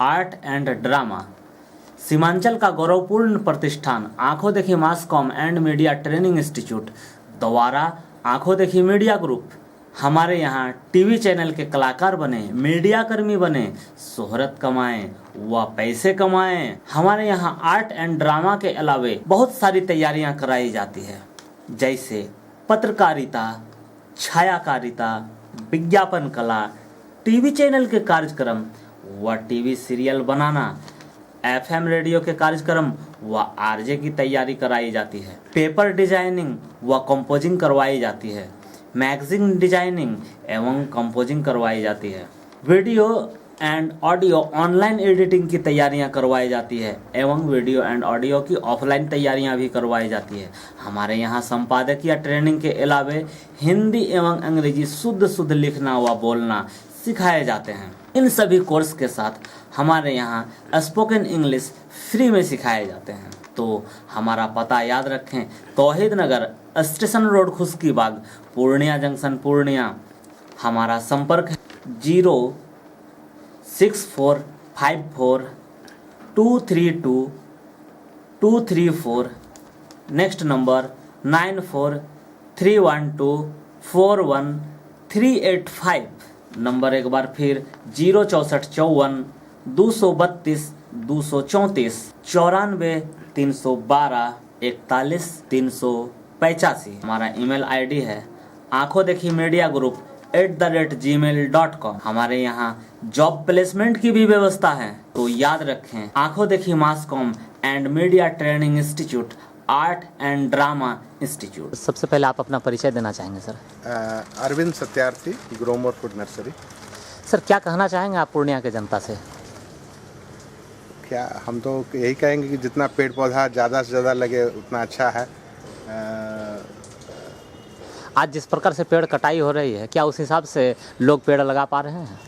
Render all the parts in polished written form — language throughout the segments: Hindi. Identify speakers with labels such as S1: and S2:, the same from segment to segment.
S1: Art and drama. सीमांचल का गौरवपूर्ण प्रतिष्ठान आंखों देखी mass com and media training institute द्वारा आंखों देखी मीडिया ग्रुप हमारे यहाँ टीवी चैनल के कलाकार बने, मीडिया कर्मी बने, शोहरत कमाएं व पैसे कमाएं। हमारे यहाँ आर्ट एंड ड्रामा के अलावे बहुत सारी तैयारियां कराई जाती है, जैसे पत्रकारिता, छायाकारिता, विज्ञापन कला, टीवी चैनल के कार्यक्रम व टीवी सीरियल बनाना, एफएम रेडियो के कार्यक्रम व आरजे की तैयारी कराई जाती है। पेपर डिजाइनिंग व कंपोजिंग करवाई जाती है। मैगजीन डिजाइनिंग एवं कंपोजिंग करवाई जाती है। Video and audio online editing की तैयारियां करवाई जाती है एवं वीडियो एंड ऑडियो की ऑफलाइन तैयारियां भी करवाई जाती है। हमारे यहाँ संपादकीय ट्रेनिंग के अलावे हिंदी एवं अंग्रेजी शुद्ध लिखना व बोलना सिखाए जाते हैं। इन सभी कोर्स के साथ हमारे यहाँ स्पोकन इंग्लिश फ्री में सिखाए जाते हैं। तो हमारा पता याद रखें, Tauheed Nagar, station road, Khushkibagh, Purnia junction, Purnia. हमारा संपर्क है 06454232234। Next number 9431241385। नंबर एक बार फिर 06454 232 234 94 312 41 385। हमारा ईमेल आईडी है आंखों देखी मीडिया ग्रुप @gmail.com। हमारे यहाँ जॉब प्लेसमेंट की भी व्यवस्था है, तो याद रखें आंखों देखी mass com and media training institute, art and drama institute.
S2: सबसे पहले आप अपना परिचय देना चाहेंगे sir?
S3: Arvind Satyarthi, growmore food nursery.
S2: Sir क्या कहना चाहेंगे आप पूर्णिया के जनता से?
S3: क्या हम तो यही कहेंगे कि जितना पेड़ पौधा ज़्यादा से ज़्यादा लगे उतना अच्छा है।
S2: आज जिस प्रकार से पेड़ कटाई हो रही है, क्या उस हिसाब से लोग पेड़ लगा पा रहे हैं?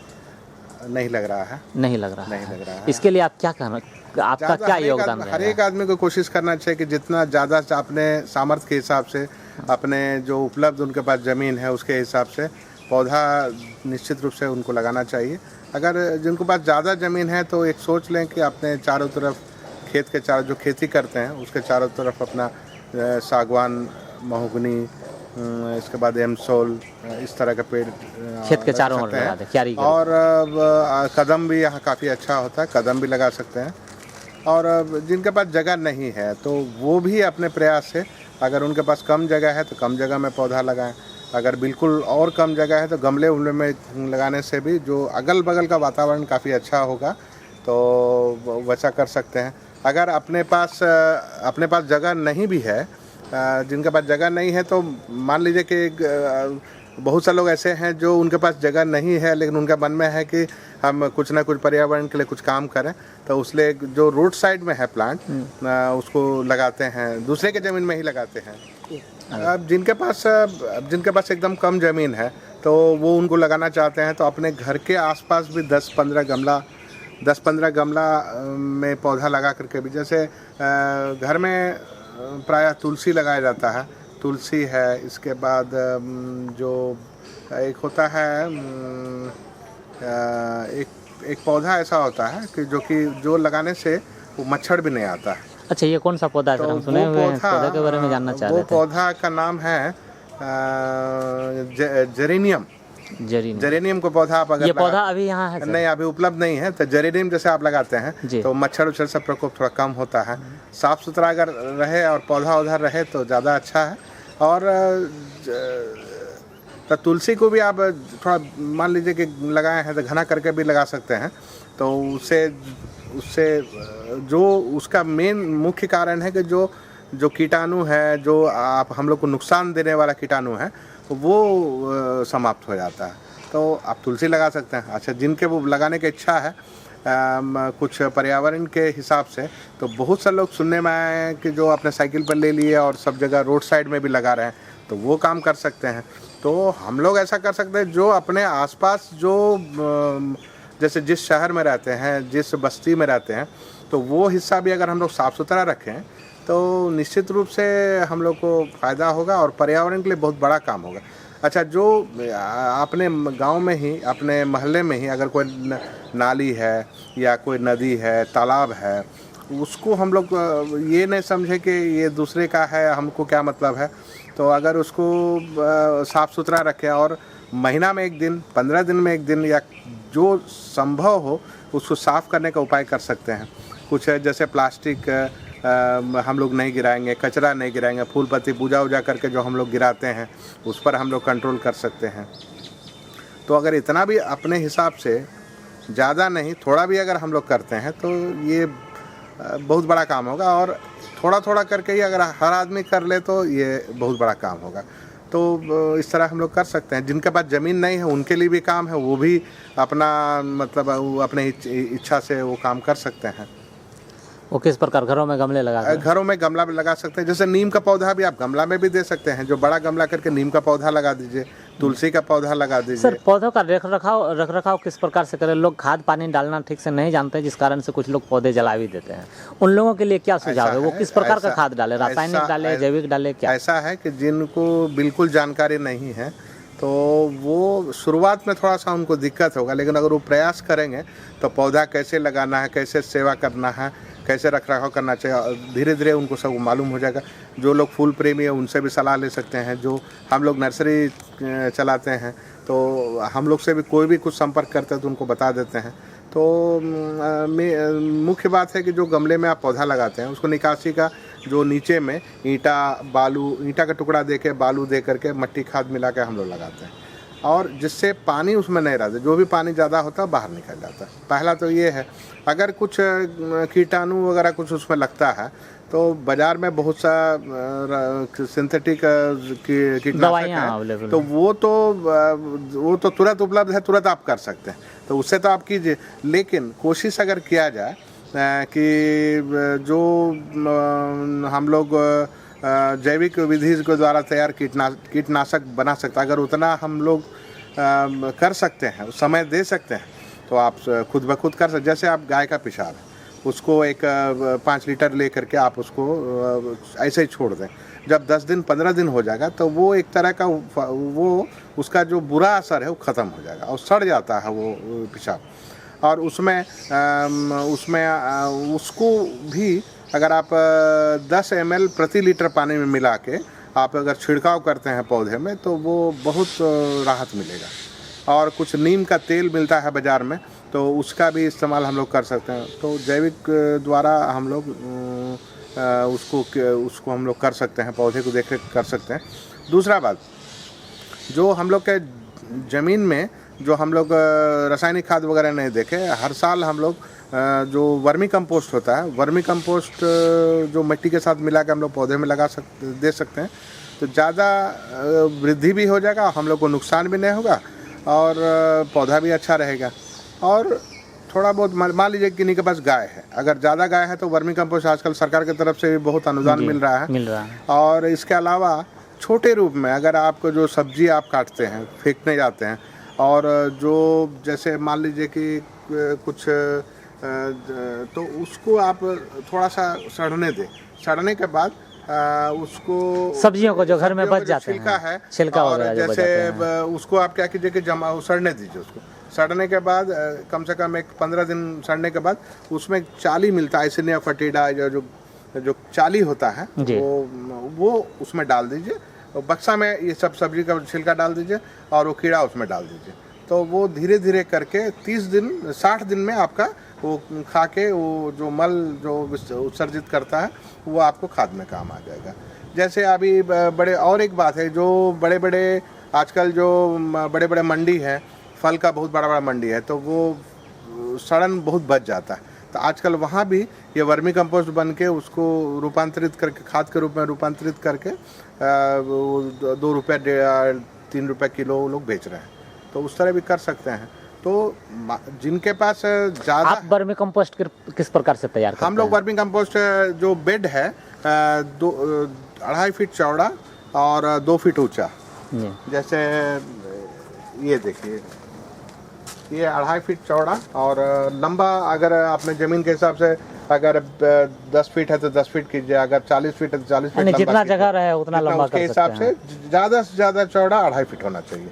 S3: नहीं लग रहा है।
S2: नहीं लग रहा है। इसके
S3: हाँ।
S2: लिए आप क्या कहना, आपका क्या योगदान रहेगा?
S3: हर एक आदमी को कोशिश करना चाहिए कि जितना ज़्यादा से अपने सामर्थ्य के हिसाब से, अपने जो उपलब्ध उनके पास ज़मीन है उसके हिसाब से पौधा निश्चित रूप से उनको लगाना चाहिए। अगर जिनको पास ज़्यादा ज़मीन है तो एक सोच लें कि अपने चारों तरफ खेत के चारों जो खेती करते हैं उसके चारों तरफ अपना सागवान, महोगनी, इसके बाद एमसोल, इस तरह का पेड़
S2: खेत के चारों ओर लगा दें, क्यारी।
S3: और कदम भी यहाँ काफ़ी अच्छा होता है, कदम भी लगा सकते हैं। और जिनके पास जगह नहीं है तो वो भी अपने प्रयास से, अगर उनके पास कम जगह है तो कम जगह में पौधा लगाएं। अगर बिल्कुल और कम जगह है तो गमले उमले में लगाने से भी जो अगल बगल का वातावरण काफ़ी अच्छा होगा, तो वैसा कर सकते हैं। अगर अपने पास जगह नहीं भी है, जिनके पास जगह नहीं है तो मान लीजिए कि बहुत से लोग ऐसे हैं जो उनके पास जगह नहीं है लेकिन उनके मन में है कि हम कुछ ना कुछ पर्यावरण के लिए कुछ काम करें, तो उसलिए जो रोड साइड में है प्लांट उसको लगाते हैं, दूसरे के ज़मीन में ही लगाते हैं। अब जिनके पास एकदम कम ज़मीन है तो वो उनको लगाना चाहते हैं तो अपने घर के आसपास भी 10-15 गमला में पौधा लगा करके भी, जैसे घर में प्रायः तुलसी लगाया जाता है, तुलसी है। इसके बाद जो एक होता है, एक पौधा ऐसा होता है कि जो लगाने से वो मच्छर भी नहीं आता है।
S2: अच्छा, ये कौन सा पौधा है? तो हम सुने हुए हैं, पौधे के बारे में जानना चाह रहे थे।
S3: वो पौधा का नाम है जेरेनियम। जेरेनियम को पौधा आप अगर
S2: ये पौधा अभी यहाँ है?
S3: नहीं, अभी उपलब्ध नहीं है। तो जेरेनियम जैसे आप लगाते हैं तो मच्छर उच्छर से प्रकोप थोड़ा कम होता है। साफ सुथरा अगर रहे और पौधा उधर रहे तो ज़्यादा अच्छा है। और तो तुलसी को भी आप थोड़ा मान लीजिए कि लगाए हैं तो घना करके भी लगा सकते हैं। तो उससे जो उसका मेन मुख्य कारण है कि जो कीटाणु है, जो हम लोग को नुकसान देने वाला कीटाणु है, वो समाप्त हो जाता है। तो आप तुलसी लगा सकते हैं। अच्छा, जिनके वो लगाने की इच्छा है कुछ पर्यावरण के हिसाब से, तो बहुत से लोग सुनने में आए हैं कि जो अपने साइकिल पर ले लिए और सब जगह रोड साइड में भी लगा रहे हैं, तो वो काम कर सकते हैं। तो हम लोग ऐसा कर सकते हैं, जो अपने आसपास जैसे जिस शहर में रहते हैं, जिस बस्ती में रहते हैं, तो वो हिस्सा भी अगर हम लोग साफ़ सुथरा रखें तो निश्चित रूप से हम लोग को फ़ायदा होगा और पर्यावरण के लिए बहुत बड़ा काम होगा। अच्छा, जो अपने गांव में ही, अपने मोहल्ले में ही अगर कोई नाली है या कोई नदी है, तालाब है, उसको हम लोग ये नहीं समझे कि ये दूसरे का है, हमको क्या मतलब है। तो अगर उसको साफ़ सुथरा रखें और महीना में एक दिन, 15 दिन में एक दिन, या जो संभव हो उसको साफ़ करने का उपाय कर सकते हैं। कुछ है जैसे प्लास्टिक हम लोग नहीं गिराएंगे, कचरा नहीं गिराएंगे, फूल पत्ती पूजा वूजा करके जो हम लोग गिराते हैं उस पर हम लोग कंट्रोल कर सकते हैं। तो अगर इतना भी अपने हिसाब से, ज़्यादा नहीं, थोड़ा भी अगर हम लोग करते हैं तो ये बहुत बड़ा काम होगा। और थोड़ा थोड़ा करके ही अगर हर आदमी कर ले तो ये बहुत बड़ा काम होगा। तो इस तरह हम लोग कर सकते हैं। जिनके पास ज़मीन नहीं है उनके लिए भी काम है, वो भी अपना मतलब वो अपने इच्छा से वो काम कर सकते हैं।
S2: वो किस प्रकार घरों में गमले लगा
S3: घरों में गमला भी लगा सकते हैं। जैसे नीम का पौधा भी आप गमला में भी दे सकते हैं, जो बड़ा गमला करके नीम का पौधा लगा दीजिए, तुलसी का पौधा लगा दीजिए।
S2: सर, पौधों का रख रखाव किस प्रकार से करें? लोग खाद पानी डालना ठीक से नहीं जानते, जिस कारण से कुछ लोग पौधे जला भी देते हैं। उन लोगों के लिए क्या सुझाव है? वो किस प्रकार का खाद डाले, रासायनिक डाले, जैविक डाले, क्या?
S3: ऐसा है कि जिनको बिल्कुल जानकारी नहीं है तो वो शुरुआत में थोड़ा सा उनको दिक्कत होगा, लेकिन अगर वो प्रयास करेंगे तो पौधा कैसे लगाना है, कैसे सेवा करना है, कैसे रख रखाव करना चाहिए, धीरे धीरे उनको सब मालूम हो जाएगा। जो लोग फूल प्रेमी है उनसे भी सलाह ले सकते हैं। जो हम लोग नर्सरी चलाते हैं तो हम लोग से भी कोई भी कुछ संपर्क करते हैं तो उनको बता देते हैं। तो मुख्य बात है कि जो गमले में आप पौधा लगाते हैं उसको निकासी का जो नीचे में ईंटा का टुकड़ा दे के, बालू दे करके, मट्टी खाद मिला के हम लोग लगाते हैं, और जिससे पानी उसमें नहीं रहता। जो भी पानी ज़्यादा होता है बाहर निकल जाता है। पहला तो ये है। अगर कुछ कीटाणु वगैरह कुछ उसमें लगता है तो बाज़ार में बहुत सा सिंथेटिक कीटनाशक है, तो वो तो तुरंत उपलब्ध है, तुरंत आप कर सकते हैं, तो उससे तो आप कीजिए। लेकिन कोशिश अगर किया जाए कि जो हम लोग जैविक विधि के द्वारा तैयार कीटनाशक बना सकते हैं, अगर उतना हम लोग कर सकते हैं, समय दे सकते हैं, तो आप खुद ब खुद कर सकते। जैसे आप गाय का पेशाब है, उसको एक 5 लीटर ले करके आप उसको ऐसे ही छोड़ दें। जब 10 दिन 15 दिन हो जाएगा तो वो एक तरह का वो उसका जो बुरा असर है वो ख़त्म हो जाएगा और सड़ जाता है वो पेशाब। और उसमें उसको भी अगर आप 10 ml प्रति लीटर पानी में मिला के आप अगर छिड़काव करते हैं पौधे में तो वो बहुत राहत मिलेगा। और कुछ नीम का तेल मिलता है बाज़ार में, तो उसका भी इस्तेमाल हम लोग कर सकते हैं। तो जैविक द्वारा हम लोग उसको हम लोग कर सकते हैं, पौधे को देख रेख कर सकते हैं। दूसरा बात, जो हम लोग के ज़मीन में जो हम लोग रासायनिक खाद वगैरह नहीं देखे, हर साल हम लोग जो वर्मी कंपोस्ट होता है, वर्मी कंपोस्ट जो मिट्टी के साथ मिला के हम लोग पौधे में दे सकते हैं, तो ज़्यादा वृद्धि भी हो जाएगा, हम लोग को नुकसान भी नहीं होगा और पौधा भी अच्छा रहेगा। और थोड़ा बहुत मान लीजिए किन्हीं के पास गाय है, अगर ज़्यादा गाय है तो वर्मी कंपोस्ट आजकल सरकार की तरफ से भी बहुत अनुदान मिल रहा है। और इसके अलावा छोटे रूप में अगर आपको जो सब्जी आप काटते हैं, फेंकने जाते हैं, और जो जैसे मान लीजिए कि कुछ तो उसको आप थोड़ा सा सड़ने दें, सड़ने के बाद उसको
S2: सब्जियों को जो घर में बच जाते हैं, छिलका वगैरह जो बच जाते हैं,
S3: उसको आप क्या कीजिए कि सड़ने दीजिए। उसको सड़ने के बाद कम से कम 15 दिन सड़ने के बाद उसमें चाली मिलता है, इसलिए फटीडा जो चाली होता है वो उसमें डाल दीजिए। बक्सा में ये सब सब्जी का छिलका डाल दीजिए और वो कीड़ा उसमें डाल दीजिए। तो वो धीरे धीरे करके 60 दिन में आपका वो खा के वो जो मल जो उत्सर्जित करता है वो आपको खाद में काम आ जाएगा। जैसे अभी बड़े और एक बात है, जो बड़े बड़े आजकल जो बड़े बड़े मंडी है, फल का बहुत बड़ा मंडी है, तो वो सड़न बहुत बच जाता है। तो आजकल वहाँ भी ये वर्मी कंपोस्ट बन के उसको रूपांतरित करके खाद के रूप में रूपांतरित करके 2 रुपये 3 रुपये किलो लोग बेच रहे हैं, तो उस तरह भी कर सकते हैं। तो जिनके पास ज़्यादा,
S2: आप वर्मी कंपोस्ट किस प्रकार से तैयार करते हैं?
S3: हम लोग वर्मी कंपोस्ट जो बेड है 2.5 फीट चौड़ा और 2 फीट ऊंचा, जैसे ये देखिए, ये 2.5 फीट चौड़ा और लंबा, अगर आपने ज़मीन के हिसाब से अगर 10 फीट है तो 10 फीट कीजिए, अगर 40 फीट है तो 40 फीट
S2: यानी
S3: लंबा
S2: जितना
S3: कीजिए।
S2: जगह रहे उतना
S3: जितना
S2: लंबा
S3: उसके
S2: कर
S3: हिसाब
S2: सकते
S3: से ज़्यादा चौड़ा 2.5 फीट होना चाहिए।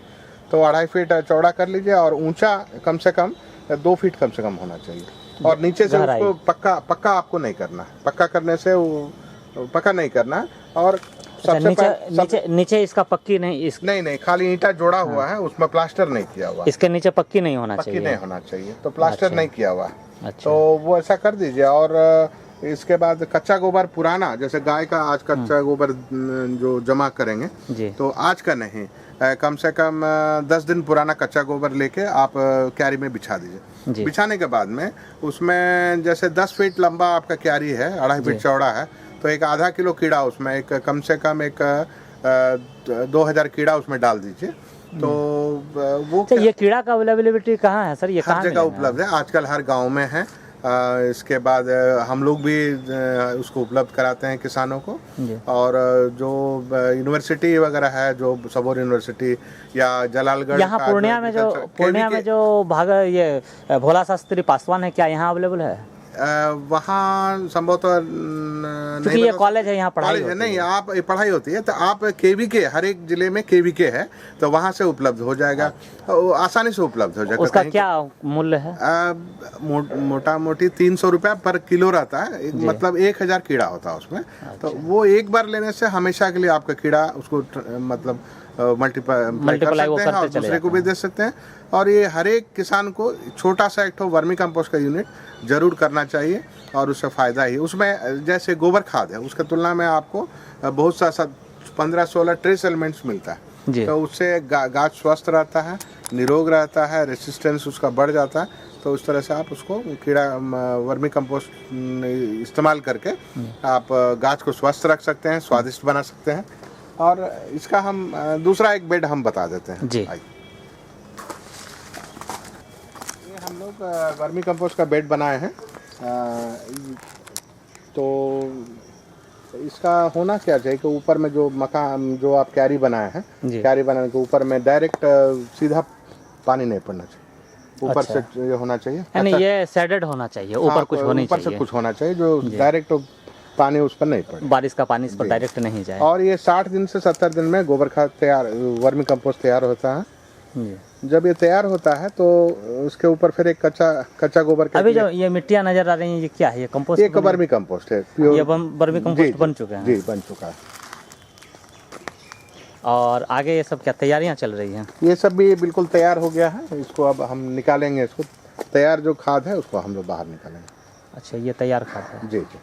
S3: तो 2.5 फीट चौड़ा कर लीजिए, और ऊंचा कम से कम 2 फीट कम से कम होना चाहिए। और नीचे से
S2: गहराई।
S3: उसको पक्का आपको नहीं करना है, पक्का करने से वो पक्का नहीं करना है। और
S2: अच्छा,
S3: सबसे
S2: नीचे इसका पक्की नहीं,
S3: नहीं खाली ईंटा जोड़ा हुआ है, उसमें प्लास्टर नहीं किया हुआ,
S2: इसके नीचे पक्की नहीं होना
S3: पक्की
S2: चाहिए।
S3: नहीं होना चाहिए, तो प्लास्टर
S2: अच्छा।
S3: नहीं किया हुआ है।
S2: अच्छा।
S3: तो वो ऐसा कर दीजिए। और इसके बाद कच्चा गोबर पुराना, जैसे गाय का आज कच्चा गोबर जो जमा करेंगे,
S2: जी।
S3: तो आज का नहीं, कम से कम 10 दिन पुराना कच्चा गोबर लेके आप क्यारी में बिछा
S2: जी।
S3: दीजिए। बिछाने के बाद में उसमें जैसे 10 फीट लंबा आपका क्यारी है, 2.5 फीट चौड़ा है, तो एक आधा किलो कीड़ा उसमें, एक कम से कम एक 2000 कीड़ा उसमें डाल दीजिए। तो वो
S2: अच्छा, ये कीड़ा का अवेलेबिलिटी कहाँ है सर? ये
S3: हर
S2: कहाँ
S3: जगह
S2: मिलेगा?
S3: उपलब्ध है, आजकल हर गांव में है। इसके बाद हम लोग भी उसको उपलब्ध कराते हैं किसानों को।
S2: जी।
S3: और जो यूनिवर्सिटी वगैरह है, जो सबौर यूनिवर्सिटी या जलालगढ़
S2: यहाँ
S3: का
S2: पूर्णिया में जो भाग ये भोला शास्त्री पासवान है, क्या यहाँ अवेलेबल है?
S3: वहाँ संभवतः
S2: क्योंकि ये कॉलेज है, यहाँ पढ़ाई
S3: कॉलेज है,
S2: होती
S3: नहीं
S2: है।
S3: आप पढ़ाई होती है, तो आप केवीके, हर एक जिले में केवीके है, तो वहाँ से उपलब्ध हो जाएगा, आसानी से उपलब्ध हो जाएगा।
S2: उसका क्या मूल्य है?
S3: मोटा मोटी 300 रुपया पर किलो रहता है, मतलब 1000 कीड़ा होता है उसमें। तो वो एक बार लेने से हमेशा के लिए आपका कीड़ा उसको मतलब मल्टीप्लाई कर सकते हैं और दूसरे को भी दे सकते हैं। और ये हर एक किसान को छोटा सा एक वर्मी कंपोस्ट का यूनिट जरूर करना चाहिए, और उससे फ़ायदा ही उसमें, जैसे गोबर खाद है उसके तुलना में आपको बहुत सा 15-16 ट्रेस एलिमेंट्स मिलता है। तो उससे गाछ स्वस्थ रहता है, निरोग रहता है, रेसिस्टेंस उसका बढ़ जाता है। तो उस तरह से आप उसको कीड़ा वर्मी कंपोस्ट इस्तेमाल करके आप गाछ को स्वस्थ रख सकते हैं, स्वादिष्ट बना सकते हैं। और इसका हम दूसरा एक बेड हम बता देते हैं जी। ये हम लोग वर्मी कंपोस्ट का बेड बनाए हैं। तो इसका होना क्या चाहिए कि ऊपर में जो मकान जो आप क्यारी बनाए हैं, क्यारी बनाने के ऊपर में डायरेक्ट सीधा पानी नहीं पड़ना चाहिए, ऊपर से ये होना चाहिए,
S2: यानी ये शेडेड होना चाहिए, ऊपर कुछ होनी चाहिए,
S3: ऊपर से कुछ होना चाहिए जो डायरेक्ट पानी उस पर नहीं पड़े,
S2: बारिश का पानी इस पर डायरेक्ट नहीं जाए।
S3: और ये 60 दिन से 70 दिन में गोबर खाद तैयार, वर्मी कंपोस्ट तैयार होता है। जब ये तैयार होता है तो उसके ऊपर फिर एक कच्चा गोबर
S2: अभी जो ये मिट्टियाँ नजर आ रही हैं, ये क्या है? ये कंपोस्ट,
S3: ये वर्मी कंपोस्ट है,
S2: ये वर्मी कंपोस्ट बन चुके हैं।
S3: जी, बन चुका है।
S2: और आगे ये सब क्या तैयारियां चल रही हैं?
S3: ये सब भी बिल्कुल तैयार हो गया है, इसको अब हम निकालेंगे, इसको तैयार जो खाद है उसको हम लोग बाहर निकालेंगे।
S2: अच्छा, ये तैयार खाद है?
S3: जी जी।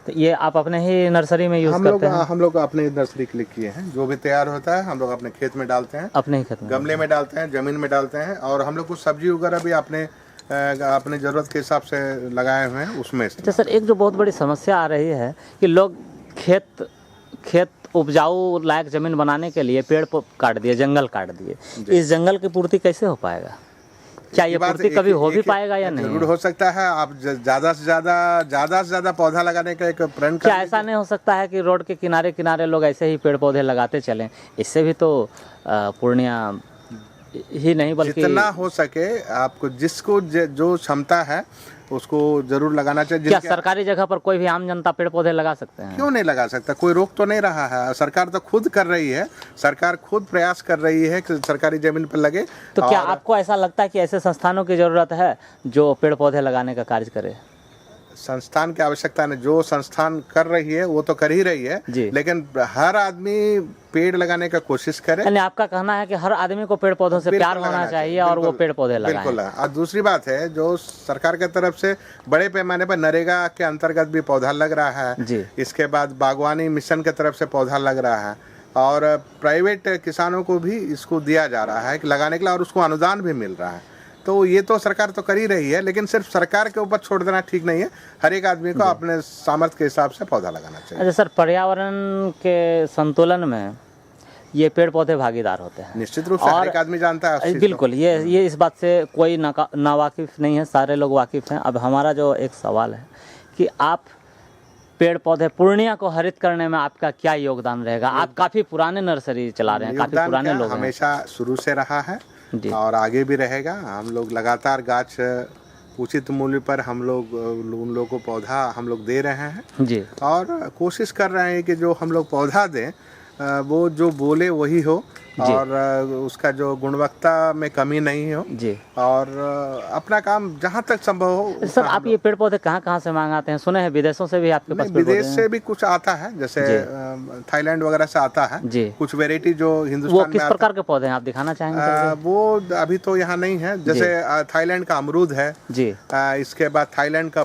S2: तो ये आप अपने ही नर्सरी में यूज करते हैं?
S3: हम लोग अपने नर्सरी के लिए किए हैं, जो भी तैयार होता है हम लोग अपने खेत में डालते हैं,
S2: अपने ही खेत में,
S3: गमले में डालते हैं, जमीन में डालते हैं। और हम लोग कुछ सब्जी वगैरह भी अपने ज़रूरत के हिसाब से लगाए हुए हैं उसमें।
S2: अच्छा सर, एक जो बहुत बड़ी समस्या आ रही है कि लोग खेत उपजाऊ लायक जमीन बनाने के लिए पेड़ काट दिए, जंगल काट दिए। इस जंगल की पूर्ति कैसे हो पाएगा? क्या ये पूर्ति कभी हो भी पाएगा या नहीं?
S3: जरूर हो सकता है। आप ज्यादा से ज्यादा पौधा लगाने का एक प्रण कर।
S2: क्या ऐसा नहीं हो सकता है कि रोड के किनारे किनारे लोग ऐसे ही पेड़ पौधे लगाते चलें? इससे भी तो पूर्णिया ही नहीं बल्कि
S3: जितना हो सके आपको जिसको जो क्षमता है उसको जरूर लगाना चाहिए।
S2: क्या सरकारी जगह पर कोई भी आम जनता पेड़ पौधे लगा सकते हैं?
S3: क्यों नहीं लगा सकता? कोई रोक तो नहीं रहा है, सरकार तो खुद कर रही है, सरकार खुद प्रयास कर रही है कि सरकारी जमीन पर लगे।
S2: तो क्या आपको ऐसा लगता है कि ऐसे संस्थानों की जरूरत है जो पेड़ पौधे लगाने का कार्य करे?
S3: संस्थान की आवश्यकता नहीं, जो संस्थान कर रही है वो तो कर ही रही है, लेकिन हर आदमी पेड़ लगाने का कोशिश करे।
S2: यानी आपका कहना है कि हर आदमी को पेड़ पौधों से प्यार होना चाहिए और वो पेड़ पौधे लगाएं।
S3: बिल्कुल। और दूसरी बात है, जो सरकार की तरफ से बड़े पैमाने पर नरेगा के अंतर्गत भी पौधा लग रहा है, इसके बाद बागवानी मिशन की तरफ से पौधा लग रहा है, और प्राइवेट किसानों को भी इसको दिया जा रहा है लगाने के लिए, और उसको अनुदान भी मिल रहा है। तो ये तो सरकार तो कर ही रही है, लेकिन सिर्फ सरकार के ऊपर छोड़ देना ठीक नहीं है। हर एक आदमी को अपने सामर्थ्य के हिसाब से पौधा लगाना चाहिए।
S2: अच्छा सर, पर्यावरण के संतुलन में ये पेड़ पौधे भागीदार होते हैं
S3: निश्चित रूप से, हर एक आदमी जानता है।
S2: बिल्कुल, ये इस बात से कोई नावाकिफ नहीं है, सारे लोग वाकिफ हैं। अब हमारा जो एक सवाल है कि आप पेड़ पौधे पूर्णिया को हरित करने में आपका क्या योगदान रहेगा? आप काफ़ी पुराने नर्सरी चला रहे हैं, काफ़ी पुराने लोग हैं।
S3: हमेशा शुरू से रहा है और आगे भी रहेगा। हम लोग लगातार गाछ उचित मूल्य पर हम लोग उन लोगों को पौधा हम लोग दे रहे हैं
S2: जी
S3: और कोशिश कर रहे हैं कि जो हम लोग पौधा दें वो जो बोले वही हो
S2: जी।
S3: और उसका जो गुणवत्ता में कमी नहीं हो
S2: जी।
S3: और अपना काम जहाँ तक संभव हो।
S2: सर आप ये पेड़ पौधे कहाँ से मंगाते हैं? सुने हैं विदेशों से भी आपके पास पेड़ पौधे
S3: विदेश से भी कुछ आता है, जैसे थाईलैंड वगैरह से आता है
S2: जी।
S3: कुछ वेराइटी जो
S2: वो
S3: हिंदुस्तान
S2: किस
S3: में
S2: प्रकार के पौधे हैं, आप दिखाना चाहेंगे सर?
S3: वो अभी तो यहाँ नहीं है, जैसे थाईलैंड का अमरूद है
S2: जी।
S3: इसके बाद थाईलैंड का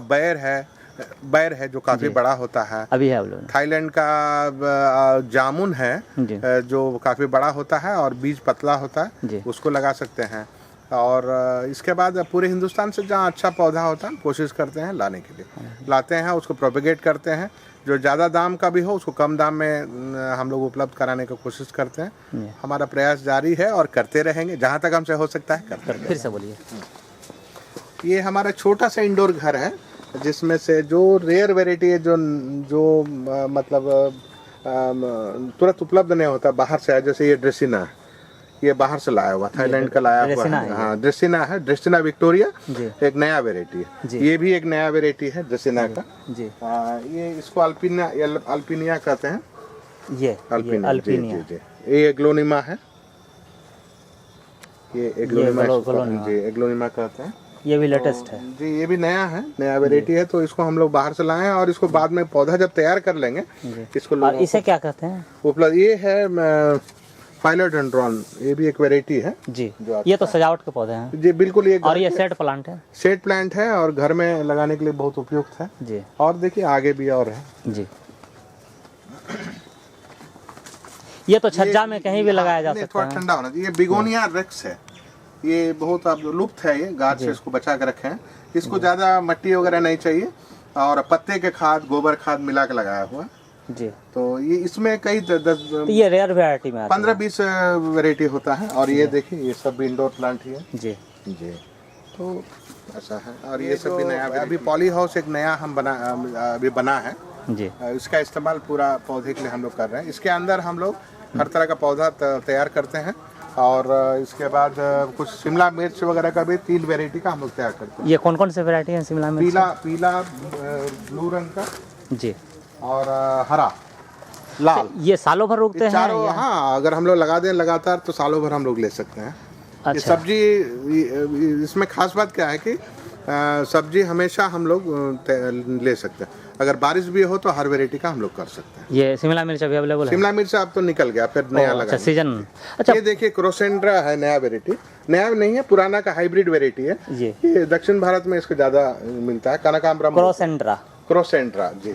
S3: बैर है जो काफी बड़ा होता है।
S2: अभी है अवेलेबल।
S3: थाईलैंड का जामुन है
S2: जी।
S3: जो काफी बड़ा होता है और बीज पतला होता है,
S2: जी।
S3: उसको लगा सकते हैं। और इसके बाद पूरे हिंदुस्तान से जहाँ अच्छा पौधा होता है कोशिश करते हैं लाने के लिए, लाते हैं, उसको प्रोपेगेट करते हैं। जो ज़्यादा दाम का भी हो उसको कम दाम में हम लोग उपलब्ध कराने की कोशिश करते हैं। हमारा प्रयास जारी है और करते रहेंगे जहाँ तक हमसे हो सकता है करते रहेंगे।
S2: फिर से बोलिए।
S3: ये हमारा छोटा सा इंडोर घर है जिसमें से जो रेयर वेराइटी है जो मतलब तुरंत उपलब्ध नहीं होता, बाहर से है। जैसे ये ड्रेसिना है, ये बाहर से लाया हुआ, थाईलैंड का लाया हुआ है। हाँ ड्रेसिना है, ड्रेसिना विक्टोरिया एक नया वेराइटी है। ये भी एक नया वेराइटी है ड्रेसिना का जी। ये इसको अल्पिनिया कहते हैं। ये अल्पिनिया जी। ये एग्लोनिमा है, ये एग्लोनिमा कहते हैं।
S2: ये भी लेटेस्ट है
S3: जी, ये भी नया है, नया वेराइटी है। तो इसको हम लोग बाहर से लाए हैं और इसको बाद में पौधा जब तैयार कर लेंगे इसको
S2: और इसे क्या कहते हैं?
S3: उपलब्ध ये है फाइलोडेंड्रॉन, ये भी एक वेराइटी है
S2: जी। ये तो सजावट के पौधे हैं
S3: जी, बिल्कुल। ये
S2: और ये सेट प्लांट है,
S3: सेट प्लांट है और घर में लगाने के लिए बहुत उपयुक्त है
S2: जी। और
S3: देखिए आगे भी और है जी।
S2: ये तो छज्जा में कहीं भी लगाया जा सकता है,
S3: थोड़ा ठंडा होना चाहिए। ये बिगोनिया रेक्स है, ये बहुत अब लुप्त है, ये गाछ से इसको बचा के रखे हैं। इसको ज्यादा मट्टी वगैरह नहीं चाहिए और पत्ते के खाद, गोबर खाद मिला के लगाया हुआ जी। तो ये इसमें कई तो
S2: ये रेयर वैरायटी में
S3: 15-20 वैरायटी होता है। और ये देखिए ये सब भी इंडोर प्लांट ही है जी जी। तो ऐसा है। और ये सब भी नया, अभी पॉली हाउस एक नया हम अभी बना है जी। इसका इस्तेमाल पूरा पौधे के लिए हम लोग कर रहे हैं। इसके अंदर हम लोग हर तरह का पौधा तैयार करते हैं और इसके बाद कुछ शिमला मिर्च वगैरह का भी 3 वैरायटी का हम लोग तैयार करते हैं।
S2: ये कौन कौन से वैरायटी है शिमला मिर्च?
S3: पीला ब्लू रंग का जी और हरा लाल।
S2: ये सालों भर उगते हैं
S3: चारों? हाँ, अगर हम लोग लगा दें लगातार तो सालों भर हम लोग ले सकते हैं। अच्छा। ये सब्जी, इसमें खास बात क्या है कि सब्जी हमेशा हम लोग ले सकते हैं। अगर बारिश भी हो तो हर वैरायटी का हम लोग कर सकते हैं।
S2: ये शिमला मिर्च अभी अवेलेबल है? शिमला
S3: मिर्च अब तो निकल गया, फिर नया लगा।
S2: अच्छा, सीजन। अच्छा,
S3: ये देखिए क्रोसेंड्रा है, नया वैरायटी। नया नहीं है, पुराना का हाइब्रिड वैरायटी है ये दक्षिण भारत में इसको ज्यादा मिलता है। कनकांबरम क्रोसेंड्रा जी।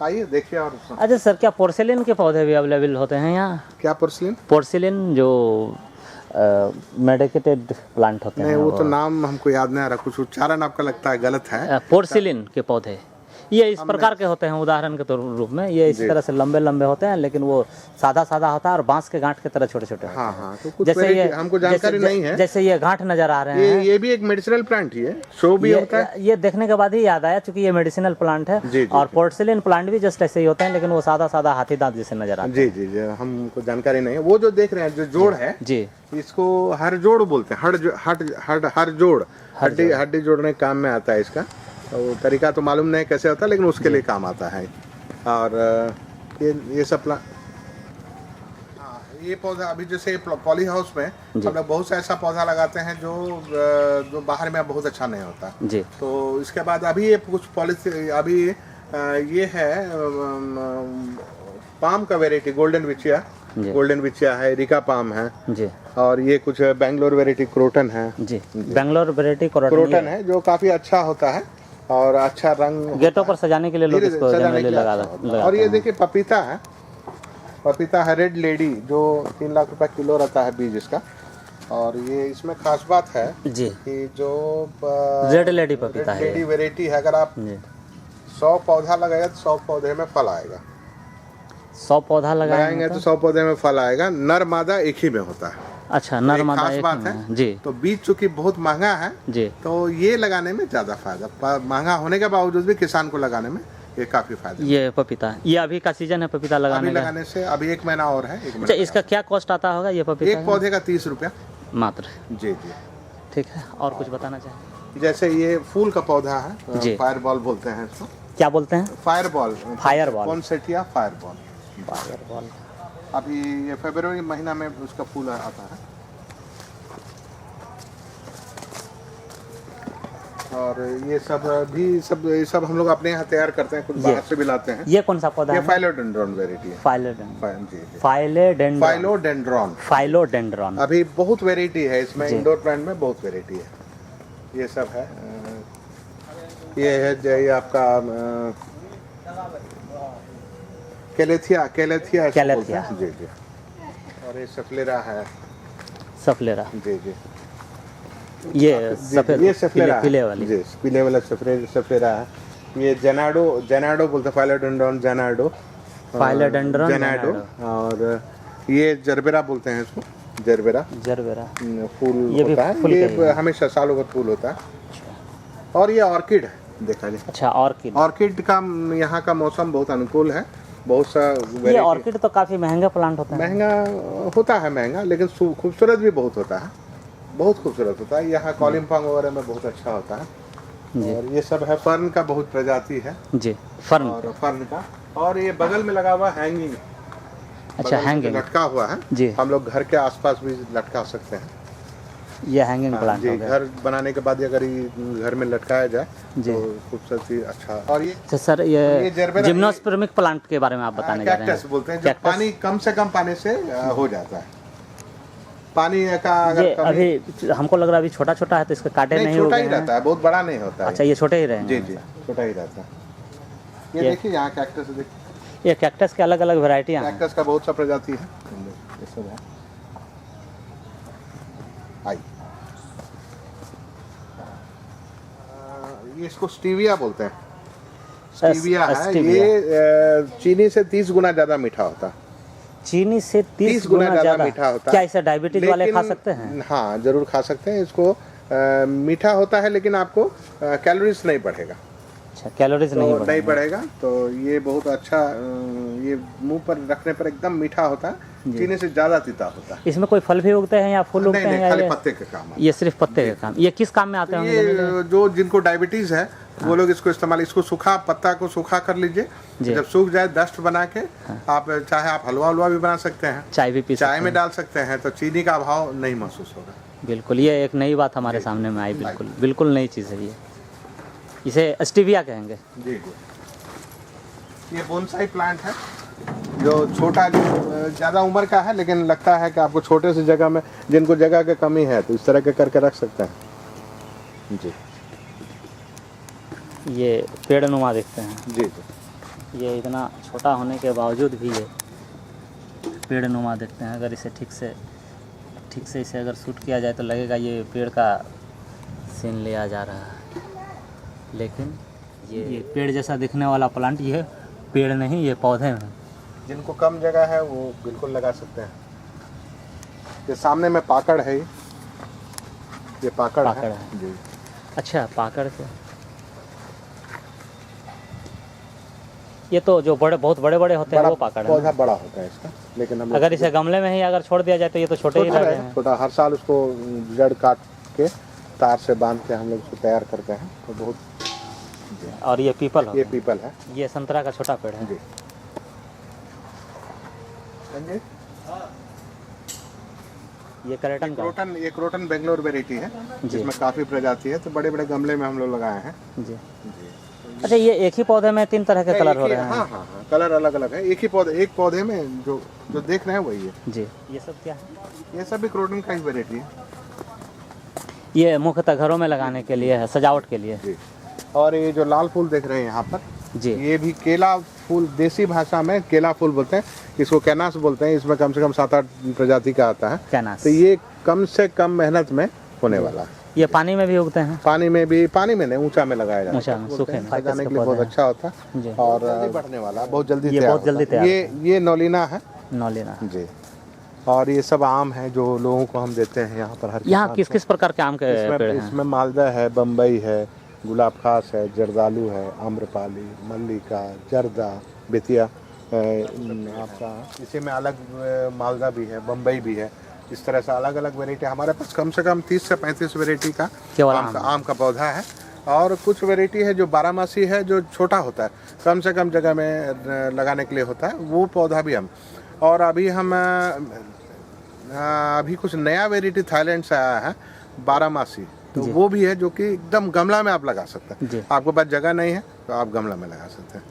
S3: आइए देखिए। और
S2: अच्छा सर, क्या पोर्सिलिन के पौधे भी अवेलेबल होते हैं यहाँ?
S3: क्या
S2: पोर्सिलिन जो मेडिकेटेड प्लांट होते हैं?
S3: नहीं, वो तो नाम हमको याद नहीं आ रहा, कुछ उच्चारण आपका लगता है गलत है।
S2: पोर्सिलिन के पौधे ये इस प्रकार के होते हैं, उदाहरण के तौर रूप में ये इस तरह से लंबे लंबे होते हैं, लेकिन वो सादा होता है और बांस के गांठ की तरह छोटे छोटे।
S3: हाँ हाँ, तो कुछ जैसे ये हमको जानकारी नहीं है।
S2: जैसे ये गांठ नजर आ रहे हैं,
S3: ये भी एक मेडिसिनल प्लांट ही है, शो भी होता है।
S2: ये देखने के बाद ही याद आया, चूंकि ये मेडिसिनल प्लांट है। और पोर्सिलिन प्लांट भी जस्ट ऐसे ही होते हैं, लेकिन वो सादा हाथी दांत जैसे नजर आते हैं।
S3: जी, हमको जानकारी नहीं है। वो जो देख रहे हैं, जो जोड़ है जी, इसको हर जोड़ बोलते हैं। हर जोड़ हड्डी जोड़ने के काम में आता है इसका। तो तरीका तो मालूम नहीं कैसे होता, लेकिन उसके लिए काम आता है। और ये सब ये पौधा अभी जैसे पॉली हाउस में हम लोग बहुत सा ऐसा पौधा लगाते हैं जो बाहर में बहुत अच्छा नहीं होता जी। तो इसके बाद अभी ये कुछ पॉलिसी, अभी ये है पाम का वेराइटी, गोल्डन विचिया है, रिका पाम है जी। और ये कुछ बेंगलोर वेराइटी क्रोटन है जी। बेंगलोर वेराइटी क्रोटन है जो काफी अच्छा होता है और अच्छा रंग,
S2: गेटों पर सजाने के लिए लोग इसको लगा।
S3: और ये देखिए पपीता है रेड लेडी, जो 3 लाख रुपए किलो रहता है बीज इसका। और ये इसमें खास बात है जी कि जो
S2: रेड लेडी पपीता है,
S3: लेडी वेराइटी है, अगर आप 100 पौधा लगाएगा तो 100 पौधे में फल आएगा।
S2: 100 पौधा लगाएंगे
S3: तो 100 पौधे में फल आएगा। नर मादा एक ही में होता है।
S2: अच्छा, नर मादा
S3: खास बात है जी। तो बीज चूंकि बहुत महंगा है जी, तो ये लगाने में ज्यादा फायदा, महंगा होने के बावजूद भी किसान को लगाने में ये काफी फायदा।
S2: ये पपीता, ये अभी का सीजन है पपीता लगाने
S3: से, अभी 1 महीना और है।
S2: अच्छा, इसका क्या कॉस्ट आता होगा ये पपीता?
S3: एक पौधे का 30 रुपया
S2: मात्र।
S3: जी।
S2: ठीक है, और कुछ बताना चाहें?
S3: जैसे ये फूल का पौधा
S2: जी।
S3: है, फायर बॉल बोलते हैं इसको।
S2: क्या बोलते हैं?
S3: Fire ball.
S2: Fire ball.
S3: Poinsettia fire ball.
S2: Fire ball.
S3: अभी ये फरवरी महीना में उसका फूल आता है। और ये सब हम लोग अपने यहाँ तैयार करते हैं, कुछ बाहर से भी लाते हैं।
S2: ये कौन सा पौधा
S3: ये
S2: है?
S3: फाइलोडेंड्रॉन वेराइटी है।
S2: फाइलोडेंड्रॉन।
S3: फाइलोडेंड्रॉन।
S2: फाइलोडेंड्रॉन।
S3: अभी बहुत वेराइटी है इसमें, इंडोर प्लांट में बहुत वेराइटी है। ये सब है। ये है जो ये आपका कैलेथिया जी जी। और ये सफलेरा है।
S2: सफलेरा।
S3: जी जी।
S2: ये सफेद,
S3: ये सफलेरा
S2: पीले वाली
S3: जी, पीले वाला सफलेरा है। ये जेनाडो बोलते हैं, फाइलोडेंड्रॉन जेनाडो।
S2: फाइलोडेंड्रॉन
S3: और ये जरबेरा बोलते हैं इसको, जरबेरा फूल
S2: ये
S3: होता है। ये हमेशा सालों भर फूल होता है। और ये ऑर्किड है, देखा जाए।
S2: अच्छा, ऑर्किड
S3: का यहाँ का मौसम बहुत अनुकूल है। बहुत सा
S2: ये ऑर्किड तो काफी महंगा प्लांट होता है।
S3: महंगा होता है महंगा, लेकिन खूबसूरत भी बहुत होता है, बहुत खूबसूरत होता है। यहाँ कॉलिम्पांग वगैरह में बहुत अच्छा होता है। और ये सब है, फर्न का बहुत प्रजाति है
S2: जी, फर्न
S3: का। और ये बगल में लगा हुआ हैंगिंग।
S2: अच्छा, हैंगिंग
S3: लटका हुआ है जी। हम लोग घर के आसपास भी लटका सकते हैं। ये हैंगिंग प्लांट हो गया। घर बनाने के बाद अगर ये घर में लटकाया जाए तो खूबसूरती अच्छा। और ये
S2: तो सर ये जिम्नोस्पर्मिक प्लांट के बारे में आप बताने जा रहे हैं।
S3: कैक्टस बोलते हैं, जो पानी कम से कम पानी से हो जाता है। पानी का
S2: ये अभी हमको लग रहा है अभी छोटा छोटा है, तो इसके कांटे नहीं
S3: छोटा ही रहता है, बहुत बड़ा नहीं होता है।
S2: अच्छा, ये छोटे ही रहेंगे।
S3: जी जी, छोटा ही रहता है। ये देखिए यहाँ कैक्टस देखिए।
S2: ये कैक्टस के अलग अलग वैरायटियां हैं।
S3: कैक्टस का बहुत सा प्रजाति है। ये सब है। ये इसको स्टीविया बोलते हैं। स्टीविया है। ये चीनी से 30 गुना ज्यादा मीठा होता है।
S2: चीनी से 30 गुना ज्यादा मीठा होता है। क्या इसे डायबिटीज वाले खा सकते हैं?
S3: हाँ, जरूर खा सकते हैं इसको। मीठा होता है, लेकिन आपको कैलोरीज नहीं बढ़ेगा।
S2: अच्छा, कैलोरीज नहीं
S3: बढ़ेगा। तो ये बहुत अच्छा, ये मुंह पर रखने पर एकदम मीठा होता है, चीनी से ज्यादा तीता होता है।
S2: इसमें कोई फल भी उगते हैं या फूल उगते हैं?
S3: खाली पत्ते का काम है।
S2: ये सिर्फ पत्ते का काम। ये किस काम में आते हैं?
S3: ये जो जिनको डायबिटीज है वो लोग इसको इस्तेमाल, इसको सूखा पत्ता को सूखा कर लीजिए। जब सूख जाए डस्ट बना के आप चाहे आप हलवा भी बना सकते हैं,
S2: चाय भी पी सकते हैं,
S3: चाय में डाल सकते हैं, तो चीनी का अभाव नहीं महसूस होगा।
S2: बिल्कुल, ये एक नई बात हमारे सामने में आई। बिल्कुल नई चीज़ है ये। इसे स्टीविया कहेंगे।
S3: जी जी। ये बोनसाई प्लांट है, जो छोटा, जो ज़्यादा उम्र का है, लेकिन लगता है कि आपको छोटे से जगह में, जिनको जगह की कमी है, तो इस तरह के करके रख सकते हैं। जी, ये
S2: पेड़ नुमा दिखते हैं।
S3: जी जी।
S2: ये इतना छोटा होने के बावजूद भी ये पेड़ नुमा दिखते हैं। अगर इसे ठीक से इसे अगर शूट किया जाए तो लगेगा ये पेड़ का सीन लिया जा रहा है, लेकिन ये पेड़ जैसा दिखने वाला प्लांट ये पेड़ नहीं, ये पौधे हैं।
S3: जिनको कम जगह है वो बिल्कुल लगा सकते हैं। ये सामने में पाकड़ है, ये पाकड़ है जी।
S2: अच्छा, पाकड़ के ये तो जो बहुत बड़े होते हैं वो पाकड़ है।
S3: पौधा बड़ा होता है इसका, लेकिन हम
S2: अगर इसे गमले में ही अगर छोड़ दिया जाए तो ये तो छोटे ही रहते हैं।
S3: छोटा, हर साल उसको जड़ काट के तार से बांध के हम लोग उसको तैयार करते हैं, तो बहुत।
S2: और ये पीपल है।
S3: ये पीपल है।
S2: ये संतरा का छोटा पेड़ है
S3: जी।
S2: ये
S3: क्रोटन बेंगलोर वेराइटी है, जिसमें काफी प्रजाति है, तो बड़े बड़े गमले में हम लोग लगाए हैं जी।
S2: अच्छा, ये एक ही पौधे में 3 तरह के कलर हो रहे हैं?
S3: हाँ, कलर अलग अलग है। एक पौधे में जो देख रहे हैं वही है
S2: जी। ये सब क्या है?
S3: ये सब भी क्रोटन का ही वेराइटी है।
S2: ये मुख्यतः घरों में लगाने के लिए है, सजावट के लिए
S3: जी। और ये जो लाल फूल देख रहे हैं यहाँ पर
S2: जी,
S3: ये भी केला फूल, देसी भाषा में केला फूल बोलते हैं, इसको कैनास बोलते हैं। इसमें कम से कम 7-8 प्रजाति का आता है कैनास। तो ये कम से कम मेहनत में होने वाला है।
S2: ये पानी में भी उगते हैं?
S3: पानी में नहीं, ऊंचा में लगाया जाता है, सूखे में लगाने के लिए बहुत अच्छा होता है। और बढ़ने वाला, बहुत जल्दी तैयार। ये नौलीना है।
S2: नौलीना
S3: जी। और ये सब आम है जो लोगों को हम देते हैं यहाँ पर।
S2: यहाँ किस प्रकार के आम के पेड़ हैं?
S3: इसमें मालदा है, बम्बई है, गुलाब खास है, जर्दालू है, आम्रपाली, मल्लिका, जर्दा, बेतिया आपका। इसी में अलग मालदा भी है, बम्बई भी है। इस तरह से अलग अलग वेराइटी हमारे पास कम से कम 30 से 35 वेराइटी का
S2: केवल
S3: आम का पौधा है। और कुछ वेराइटी है जो 12 है, जो छोटा होता है, कम से कम जगह में लगाने के लिए होता है, वो पौधा भी हम। और अभी हम अभी कुछ नया वेराइटी थाईलैंड से आया है 12 तो वो भी है, जो कि एकदम गमला में आप लगा सकते हैं। आपके पास जगह नहीं है तो आप गमला में लगा सकते हैं।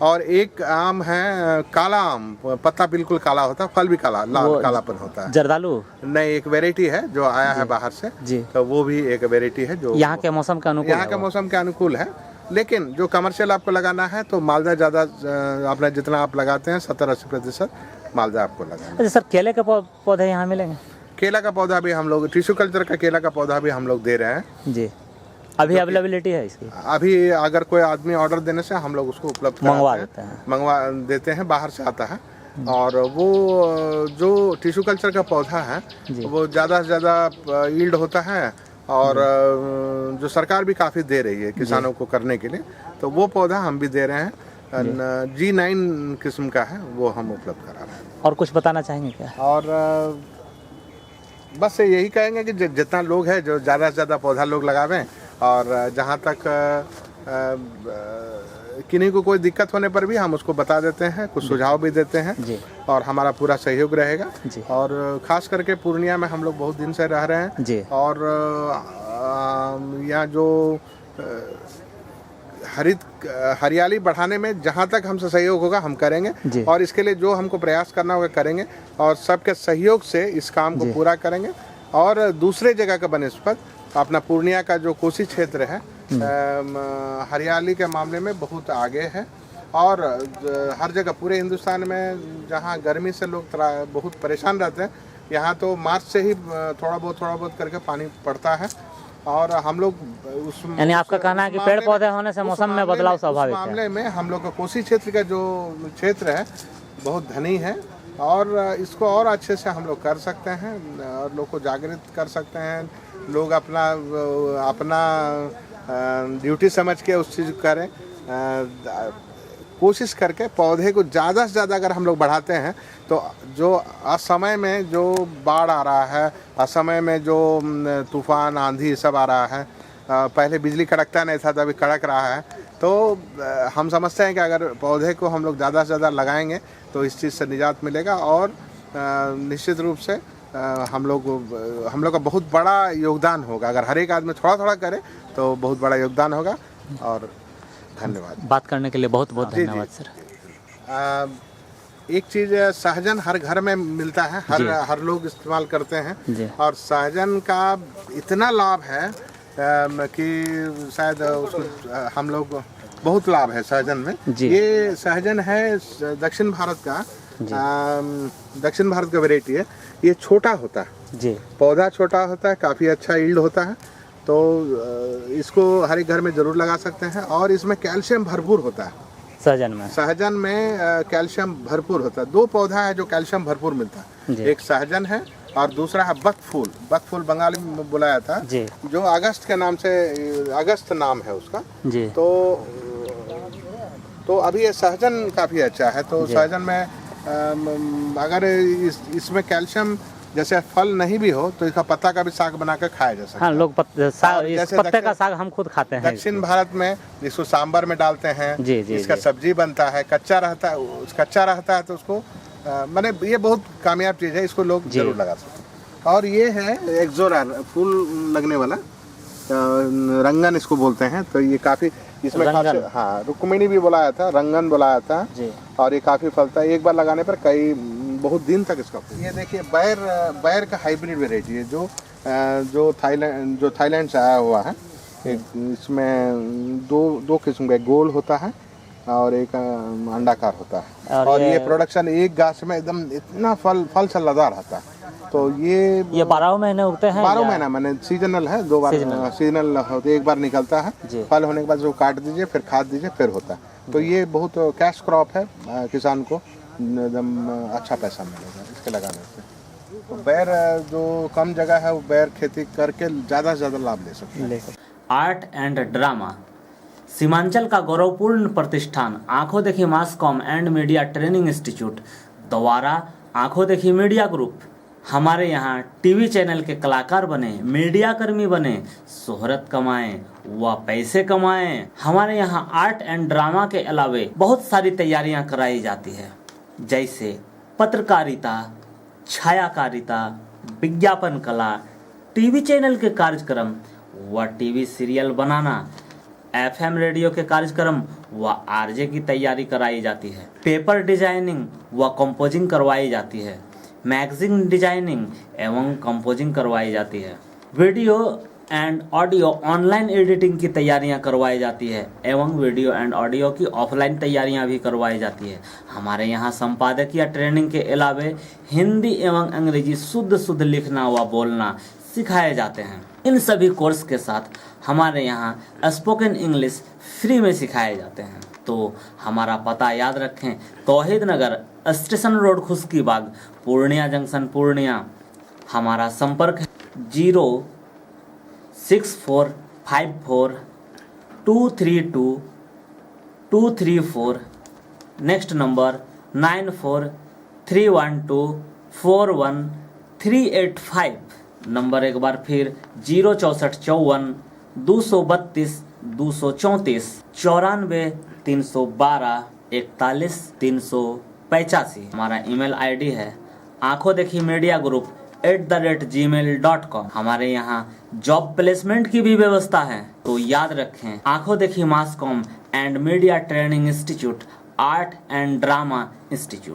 S3: और एक आम है काला आम, पत्ता बिल्कुल काला होता है, फल भी काला लाल कालापन होता है।
S2: जर्दालू
S3: नहीं, एक वेराइटी है जो आया है बाहर से
S2: जी,
S3: तो वो भी एक वेराइटी है जो
S2: यहाँ के मौसम के अनुकूल,
S3: यहाँ के मौसम के अनुकूल है। लेकिन जो कमर्शियल आपको लगाना है तो मालदा ज़्यादा, अपना जितना आप लगाते हैं 70-80% मालदा आपको लगाना है।
S2: अच्छा सर, केले के पौधे यहाँ मिलेंगे?
S3: केला का पौधा भी हम लोग, टिश्यू कल्चर का केला का पौधा भी हम लोग दे रहे हैं
S2: जी। अभी अवेलेबिलिटी है इसकी?
S3: अभी अगर कोई आदमी ऑर्डर देने से हम लोग उसको उपलब्ध मंगवा देते हैं, बाहर से आता है। और वो जो टिश्यू कल्चर का पौधा है वो ज़्यादा से ज़्यादा यील्ड होता है, और जो सरकार भी काफ़ी दे रही है किसानों को करने के लिए, तो वो पौधा हम भी दे रहे हैं। G9 किस्म का है, वो हम उपलब्ध करा रहे हैं।
S2: और कुछ बताना चाहेंगे क्या? और
S3: बस यही कहेंगे कि जितना लोग हैं जो ज़्यादा से ज़्यादा पौधा लोग लगावें, और जहाँ तक किन्हीं को कोई दिक्कत होने पर भी हम उसको बता देते हैं, कुछ सुझाव भी देते हैं
S2: जी,
S3: और हमारा पूरा सहयोग रहेगा
S2: जी।
S3: और ख़ास करके पूर्णिया में हम लोग बहुत दिन से रह रहे हैं
S2: जी,
S3: और यहाँ जो हरियाली बढ़ाने में जहाँ तक हमसे सहयोग होगा हम करेंगे, और इसके लिए जो हमको प्रयास करना होगा करेंगे, और सबके सहयोग से इस काम को पूरा करेंगे। और दूसरे जगह का बनस्पत अपना पूर्णिया का जो कोसी क्षेत्र है हरियाली के मामले में बहुत आगे है, और हर जगह पूरे हिंदुस्तान में जहाँ गर्मी से लोग बहुत परेशान रहते हैं, यहाँ तो मार्च से ही थोड़ा बहुत करके पानी पड़ता है। और हम लोग उस,
S2: यानी आपका कहना है कि पेड़ पौधे होने से मौसम में बदलाव स्वाभाविक है।
S3: मामले में हम लोग का कोसी क्षेत्र का जो क्षेत्र है बहुत धनी है, और इसको और अच्छे से हम लोग कर सकते हैं और लोग को जागृत कर सकते हैं। लोग अपना ड्यूटी समझ के उस चीज़ करें, कोशिश करके पौधे को ज़्यादा से ज़्यादा अगर हम लोग बढ़ाते हैं तो जो असमय में जो बाढ़ आ रहा है, असमय में जो तूफान आंधी सब आ रहा है, पहले बिजली कड़कता नहीं था तो अभी कड़क रहा है, तो हम समझते हैं कि अगर पौधे को हम लोग ज़्यादा से ज़्यादा लगाएंगे तो इस चीज़ से निजात मिलेगा। और निश्चित रूप से हम लोग का बहुत बड़ा योगदान होगा। अगर हर एक आदमी थोड़ा थोड़ा करे तो बहुत बड़ा योगदान होगा। और धन्यवाद।
S2: बात करने के लिए बहुत बहुत धन्यवाद सर।
S3: एक चीज़, सहजन हर घर में मिलता है, हर लोग इस्तेमाल करते हैं, और सहजन का इतना लाभ है कि शायद उसको हम लोग बहुत लाभ है सहजन में। ये सहजन है दक्षिण भारत का, दक्षिण भारत का वेराइटी है। ये छोटा होता है जी, पौधा छोटा होता है, काफ़ी अच्छा यील्ड होता है, तो इसको हर एक घर में ज़रूर लगा सकते हैं। और इसमें कैल्शियम भरपूर होता है। सहजन में कैल्शियम भरपूर होता है। 2 पौधा है जो कैल्शियम भरपूर मिलता है, एक सहजन है और दूसरा है बकफूल। बकफूल बंगाली में बुलाया था जी, जो अगस्त के नाम से, अगस्त नाम है उसका जी। तो अभी ये सहजन काफ़ी अच्छा है। तो सहजन में अगर इसमें कैल्शियम, जैसे फल नहीं भी हो तो इसका पत्ता का भी साग बनाकर खाया जा सकता है।
S2: हाँ, लोग पत्ते का साग हम खुद खाते हैं।
S3: दक्षिण भारत में इसको सांबर में डालते हैं जी, इसका सब्जी बनता है, कच्चा रहता है तो उसको माने ये बहुत कामयाब चीज़ है, इसको लोग जरूर लगा सकते हैं। और ये है एक्सोरा, फूल लगने वाला रंगन इसको बोलते हैं। तो ये काफ़ी इसमें हाँ, रुक्मिणी भी बुलाया था, रंगन बुलाया था जी। और ये काफ़ी फलता है, एक बार लगाने पर कई बहुत दिन तक इसका। ये देखिए बैर का हाइब्रिड वेराइटी है जो थाईलैंड से आया हुआ है। इसमें दो किस्म का, गोल होता है और एक अंडाकार होता है, और ये प्रोडक्शन एक गाछ में एकदम इतना फल छल्लादार रहता है। तो ये
S2: 12 महीने उगते हैं?
S3: 12 महीना, मैंने सीजनल है, 2 बार सीजनल होते, एक बार निकलता है, फल होने के बाद जो काट दीजिए, फिर खाद दीजिए, फिर होता है। तो ये बहुत कैश क्रॉप है, किसान को एकदम अच्छा पैसा मिलेगा इसके लगाने से। तो बैर जो कम जगह है वो बैर खेती करके ज़्यादा से ज़्यादा लाभ ले सकते हैं।
S1: आर्ट एंड ड्रामा, सीमांचल का गौरवपूर्ण प्रतिष्ठान आंखों देखी mass com and media training institute द्वारा आंखों देखी मीडिया ग्रुप हमारे यहाँ टीवी चैनल के कलाकार बने, मीडिया कर्मी बने, शोहरत कमाएं व पैसे कमाएं। हमारे यहाँ आर्ट एंड ड्रामा के अलावे बहुत सारी तैयारियां कराई जाती है, जैसे पत्रकारिता, छायाकारिता, विज्ञापन कला, टीवी चैनल के कार्यक्रम व टीवी सीरियल बनाना, एफएम रेडियो के कार्यक्रम व आरजे की तैयारी कराई जाती है। पेपर डिजाइनिंग व कंपोजिंग करवाई जाती है। मैगजीन डिजाइनिंग एवं कंपोजिंग करवाई जाती है। Video and audio online editing की तैयारियां करवाई जाती है एवं वीडियो एंड ऑडियो की ऑफलाइन तैयारियां भी करवाई जाती है। हमारे यहाँ संपादकीय ट्रेनिंग के अलावे हिंदी एवं अंग्रेजी शुद्ध लिखना व बोलना सिखाए जाते हैं। इन सभी कोर्स के साथ हमारे यहाँ स्पोकन इंग्लिश फ्री में सिखाए जाते हैं। तो हमारा पता याद रखें, Tauheed Nagar, station road, Khushkibagh, Purnia junction, Purnia. हमारा संपर्क है 06454232234। Next number 9431241385। नंबर एक बार फिर 06454 232 234 94 312 41 385। हमारा ईमेल आईडी है aankhondekhimedia@gmail.com। हमारे यहाँ जॉब प्लेसमेंट की भी व्यवस्था है, तो याद रखें, आंखों देखी mass com and media training institute, art and drama institute.